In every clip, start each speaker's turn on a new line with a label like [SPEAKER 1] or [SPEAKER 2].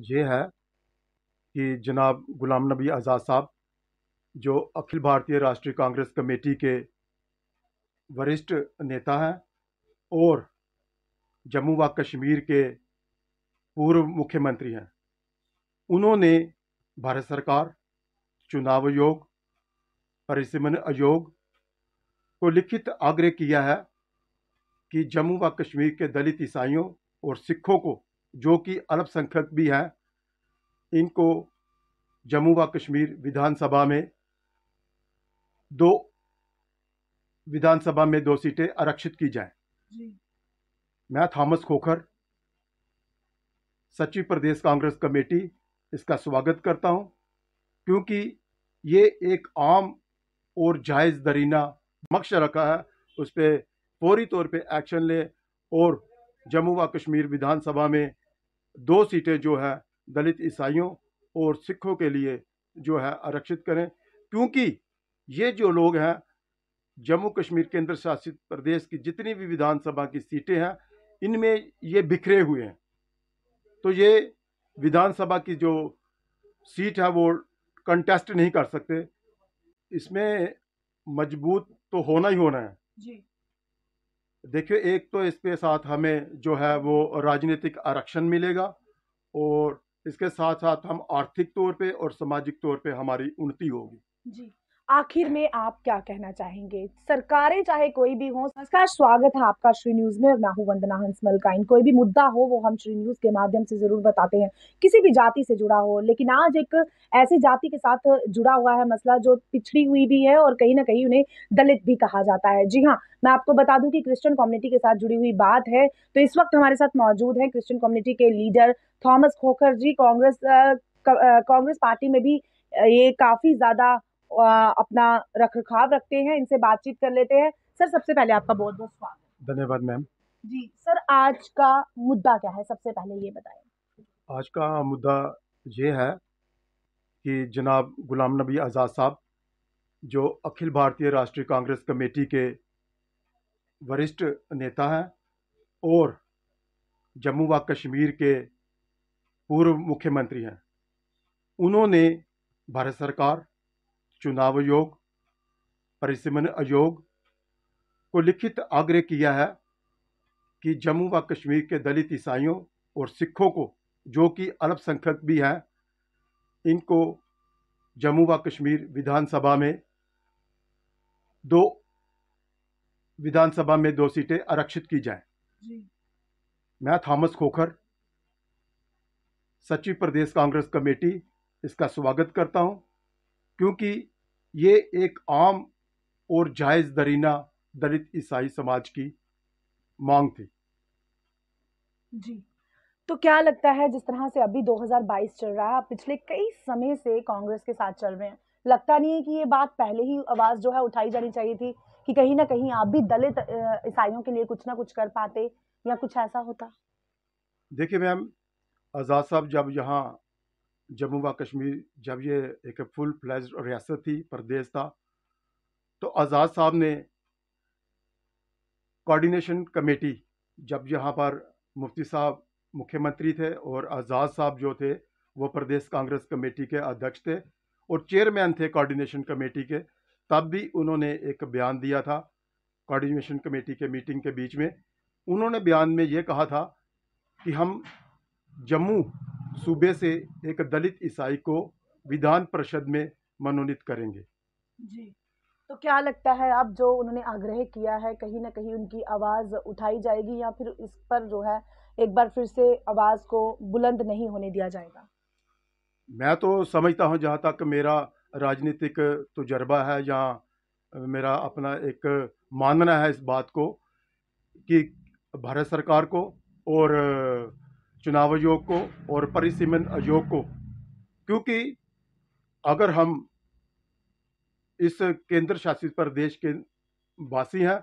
[SPEAKER 1] ये है कि जनाब गुलाम नबी आज़ाद साहब जो अखिल भारतीय राष्ट्रीय कांग्रेस कमेटी के वरिष्ठ नेता हैं और जम्मू व कश्मीर के पूर्व मुख्यमंत्री हैं। उन्होंने भारत सरकार, चुनाव आयोग, परिसीमन आयोग को लिखित आग्रह किया है कि जम्मू व कश्मीर के दलित ईसाइयों और सिखों को, जो कि अल्पसंख्यक भी हैं, इनको जम्मू व कश्मीर दो विधानसभा में 2 सीटें आरक्षित की जाएं। मैं थॉमस खोखर, सचिव प्रदेश कांग्रेस कमेटी, इसका स्वागत करता हूं, क्योंकि ये एक आम और जायज़ दरीना मकसद रखा है, उस पर फौरी तौर पे एक्शन ले और जम्मू व कश्मीर विधानसभा में 2 सीटें जो है दलित ईसाइयों और सिखों के लिए जो है आरक्षित करें, क्योंकि ये जो लोग हैं जम्मू कश्मीर केंद्र शासित प्रदेश की जितनी भी विधानसभा की सीटें हैं, इनमें ये बिखरे हुए हैं। तो ये विधानसभा की जो सीट है वो कंटेस्ट नहीं कर सकते, इसमें मजबूत तो होना ही होना है जी। देखिए, एक तो इसके साथ हमें जो है वो राजनीतिक आरक्षण मिलेगा और इसके साथ साथ हम आर्थिक तौर पे और सामाजिक तौर पे हमारी उन्नति होगी
[SPEAKER 2] जी। आखिर में आप क्या कहना चाहेंगे? सरकारें चाहे कोई भी हो। नमस्कार, स्वागत है आपका श्री न्यूज में और मैं हूं वंदना हंस मलकाइन। कोई भी मुद्दा हो वो हम श्री न्यूज के माध्यम से जरूर बताते हैं, किसी भी जाति से जुड़ा हो। लेकिन आज एक ऐसी जाति के साथ जुड़ा हुआ है मसला जो पिछड़ी हुई भी है और कहीं ना कहीं उन्हें दलित भी कहा जाता है। जी हाँ, मैं आपको बता दूं कि क्रिश्चियन कम्युनिटी के साथ जुड़ी हुई बात है। तो इस वक्त हमारे साथ मौजूद है क्रिश्चियन कम्युनिटी के लीडर थॉमस खोखर जी। कांग्रेस पार्टी में भी ये काफी ज्यादा अपना रखरखाव रखते हैं। इनसे बातचीत कर लेते हैं। सर, सबसे पहले आपका बहुत बहुत स्वागत।
[SPEAKER 1] धन्यवाद मैम।
[SPEAKER 2] जी सर, आज का मुद्दा क्या है, सबसे पहले ये बताएं।
[SPEAKER 1] आज का मुद्दा ये है कि जनाब गुलाम नबी आज़ाद साहब जो अखिल भारतीय राष्ट्रीय कांग्रेस कमेटी के वरिष्ठ नेता हैं और जम्मू व कश्मीर के पूर्व मुख्यमंत्री हैं, उन्होंने भारत सरकार, चुनाव आयोग, परिसीमन आयोग को लिखित आग्रह किया है कि जम्मू व कश्मीर के दलित ईसाइयों और सिखों को, जो कि अल्पसंख्यक भी हैं, इनको जम्मू व कश्मीर विधानसभा में 2 सीटें आरक्षित की जाएं। मैं थॉमस खोखर, सचिव प्रदेश कांग्रेस कमेटी, इसका स्वागत करता हूं, क्योंकि ये एक आम और जायज़ दरीना दलित ईसाई समाज की मांग थी
[SPEAKER 2] जी। तो क्या लगता है, जिस तरह से अभी 2022 चल रहा है, आप पिछले कई समय से कांग्रेस के साथ चल रहे हैं, लगता नहीं है कि ये बात पहले ही आवाज जो है उठाई जानी चाहिए थी कि कहीं ना कहीं आप भी दलित ईसाइयों के लिए कुछ ना कुछ कर पाते या कुछ ऐसा होता?
[SPEAKER 1] देखिए मैम, आज़ाद साहब जब यहाँ जम्मू व कश्मीर, जब ये एक फुल फ्लैज्ड रियासत थी, प्रदेश था, तो आज़ाद साहब ने कोऑर्डिनेशन कमेटी, जब यहाँ पर मुफ्ती साहब मुख्यमंत्री थे और आज़ाद साहब जो थे वो प्रदेश कांग्रेस कमेटी के अध्यक्ष थे और चेयरमैन थे कोऑर्डिनेशन कमेटी के, तब भी उन्होंने एक बयान दिया था कोऑर्डिनेशन कमेटी के मीटिंग के बीच में। उन्होंने बयान में ये कहा था कि हम जम्मू सूबे से एक दलित ईसाई को विधान परिषद में मनोनीत करेंगे
[SPEAKER 2] जी। तो क्या लगता है, अब जो उन्होंने आग्रह किया है, कहीं ना कहीं उनकी आवाज उठाई जाएगी या फिर इस पर जो है एक बार फिर से आवाज को बुलंद नहीं होने दिया जाएगा?
[SPEAKER 1] मैं तो समझता हूं, जहां तक मेरा राजनीतिक तजुर्बा है या मेरा अपना एक मानना है इस बात को, कि भारत सरकार को और चुनाव आयोग को और परिसीमन आयोग को, क्योंकि अगर हम इस केंद्र शासित प्रदेश के वासी हैं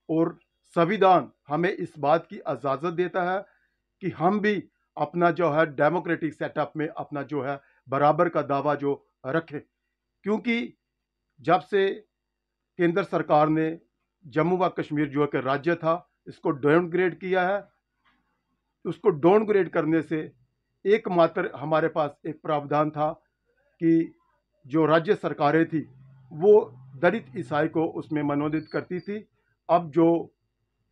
[SPEAKER 1] और संविधान हमें इस बात की इजाज़त देता है कि हम भी अपना जो है डेमोक्रेटिक सेटअप में अपना जो है बराबर का दावा जो रखें, क्योंकि जब से केंद्र सरकार ने जम्मू व कश्मीर जो एक राज्य था इसको डाउनग्रेड किया है, उसको डाउनग्रेड करने से एकमात्र हमारे पास एक प्रावधान था कि जो राज्य सरकारें थी वो दलित ईसाई को उसमें मनोनीत करती थी। अब जो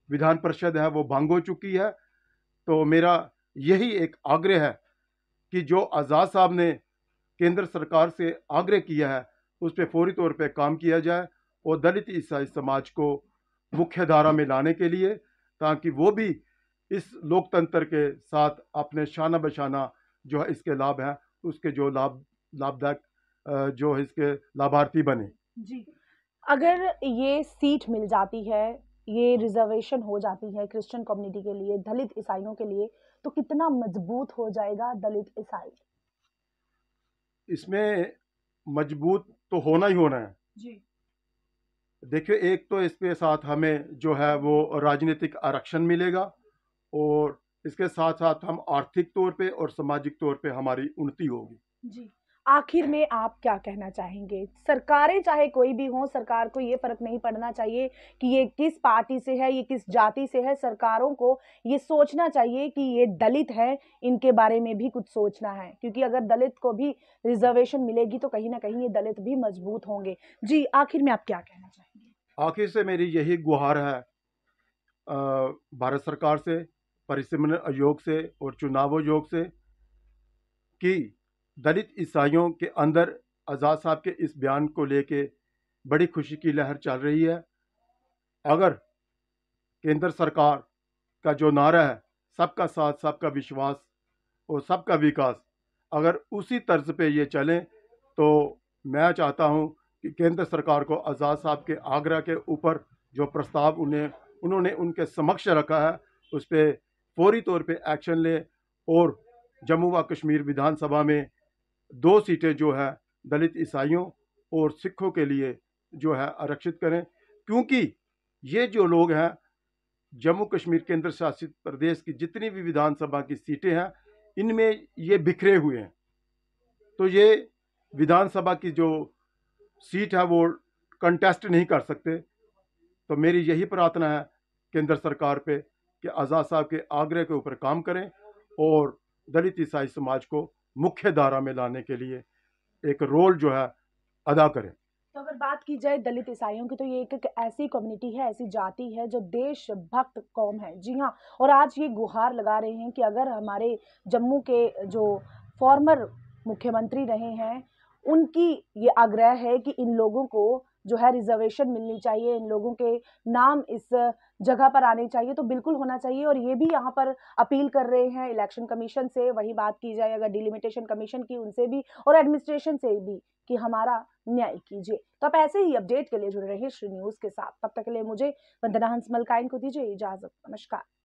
[SPEAKER 1] विधान परिषद है वो भंग हो चुकी है। तो मेरा यही एक आग्रह है कि जो आज़ाद साहब ने केंद्र सरकार से आग्रह किया है उस पर फौरी तौर पे काम किया जाए और दलित ईसाई समाज को मुख्य धारा में लाने के लिए, ताकि वो भी इस लोकतंत्र के साथ अपने शाना बशाना जो है इसके लाभ है उसके जो लाभदायक जो है इसके लाभार्थी बने।
[SPEAKER 2] जी। अगर ये सीट मिल जाती है, ये रिजर्वेशन हो जाती है क्रिश्चियन कम्युनिटी के लिए, दलित ईसाइयों के लिए, तो कितना मजबूत हो जाएगा दलित ईसाई?
[SPEAKER 1] इसमें मजबूत तो होना ही होना है।
[SPEAKER 2] जी।
[SPEAKER 1] देखिए, एक तो इसके साथ हमें जो है वो राजनीतिक आरक्षण मिलेगा और इसके साथ साथ हम आर्थिक तौर पे और सामाजिक तौर पे हमारी उन्नति होगी।
[SPEAKER 2] जी। आखिर में आप क्या कहना चाहेंगे? सरकारें चाहे कोई भी हो, सरकार को ये फ़र्क नहीं पड़ना चाहिए कि ये किस पार्टी से है, ये किस जाति से है। सरकारों को ये सोचना चाहिए कि ये दलित हैं, इनके बारे में भी कुछ सोचना है। क्योंकि अगर दलित को भी रिज़र्वेशन मिलेगी तो कहीं न कहीं ये दलित भी मजबूत होंगे। जी, आखिर में आप क्या कहना चाहेंगे?
[SPEAKER 1] आखिर से मेरी यही गुहार है भारत सरकार से, परिसीमन आयोग से और चुनाव आयोग से कि दलित ईसाइयों के अंदर आज़ाद साहब के इस बयान को लेके बड़ी खुशी की लहर चल रही है। अगर केंद्र सरकार का जो नारा है सबका साथ, सबका विश्वास और सबका विकास, अगर उसी तर्ज पे ये चलें तो मैं चाहता हूँ कि केंद्र सरकार को आज़ाद साहब के आग्रह के ऊपर जो प्रस्ताव उन्होंने उनके समक्ष रखा है उस पर फौरी तौर पे एक्शन ले और जम्मू व कश्मीर विधानसभा में 2 सीटें जो है दलित ईसाइयों और सिखों के लिए जो है आरक्षित करें। क्योंकि ये जो लोग हैं जम्मू कश्मीर केंद्र शासित प्रदेश की जितनी भी विधानसभा की सीटें हैं इनमें ये बिखरे हुए हैं। तो ये विधानसभा की जो सीट है वो कंटेस्ट नहीं कर सकते। तो मेरी यही प्रार्थना है केंद्र सरकार पे कि आज़ाद साहब के आग्रह के ऊपर काम करें और दलित ईसाई समाज को मुख्य धारा में लाने के लिए एक रोल जो है अदा करें।
[SPEAKER 2] तो अगर बात की जाए दलित ईसाइयों की तो ये एक ऐसी कम्युनिटी है, ऐसी जाति है जो देशभक्त कौम है। जी हाँ, और आज ये गुहार लगा रहे हैं कि अगर हमारे जम्मू के जो फॉर्मर मुख्यमंत्री रहे हैं, उनकी ये आग्रह है कि इन लोगों को जो है रिजर्वेशन मिलनी चाहिए, इन लोगों के नाम इस जगह पर आने चाहिए, तो बिल्कुल होना चाहिए। और ये भी यहाँ पर अपील कर रहे हैं इलेक्शन कमीशन से, वही बात की जाए अगर डिलिमिटेशन कमीशन की, उनसे भी और एडमिनिस्ट्रेशन से भी कि हमारा न्याय कीजिए। तो आप ऐसे ही अपडेट के लिए जुड़े रहिए श्री न्यूज़ के साथ। तब तक के लिए मुझे वंदना हंसमल को दीजिए इजाज़त। नमस्कार।